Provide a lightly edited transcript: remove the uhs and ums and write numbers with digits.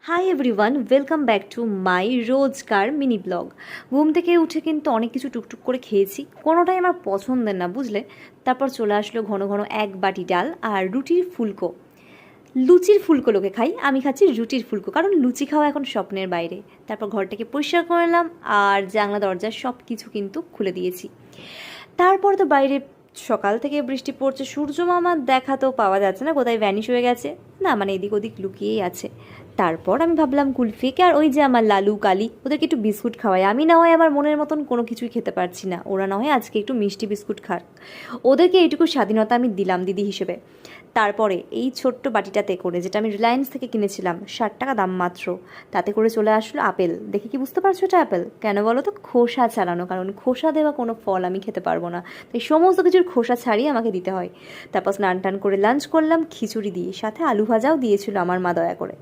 Hi everyone, welcome back to my রোজকার mini blog. ঘুম থেকে উঠে কিন্তু অনেক কিছু টুকটুক করে খেয়েছি, কোনোটাই আমার পছন্দের না, বুঝলে। তারপর চলে আসলো ঘন ঘন এক বাটি ডাল আর রুটির ফুলকো। লুচির ফুলকো লোকে খাই, আমি খাচ্ছি রুটির ফুলকো, কারণ লুচি খাওয়া এখন স্বপ্নের বাইরে। তারপর ঘরটাকে পরিষ্কার করে নিলাম আর জানলা দরজা সব কিছু কিন্তু খুলে দিয়েছি। তারপর তো বাইরে সকাল থেকে বৃষ্টি পড়ছে, সূর্য মামার দেখা তো পাওয়া যাচ্ছে না, কোথায় ভ্যানিশ হয়ে গেছে, না মানে এদিক ওদিক লুকিয়েই আছে। তারপর আমি ভাবলাম কুলফিকে আর ওই যে আমার লালু কালি ওদেরকে একটু বিস্কুট খাওয়াই, আমি না হয় আমার মনের মতন কোনো কিছুই খেতে পারছি না, ওরা না হয় আজকে একটু মিষ্টি বিস্কুট খাক, ওদেরকে এইটুকু স্বাধীনতা আমি দিলাম দিদি হিসেবে। তারপরে এই ছোট্ট বাটিটাতে করে, যেটা আমি রিলায়েন্স থেকে কিনেছিলাম, 60 টাকা দাম মাত্র, তাতে করে চলে আসলো আপেল। দেখে কি বুঝতে পারছো এটা আপেল কেন বলো তো? খোসা ছাড়ানো, কারণ খোসা দেওয়া কোনো ফল আমি খেতে পারবো না, তাই সমস্ত কিছুর খোসা ছাড়িয়ে আমাকে দিতে হয়। তারপর স্নান টান করে লাঞ্চ করলাম খিচুড়ি দিয়ে, সাথে আলু ভাজাও দিয়েছিল আমার মা দয়া করে।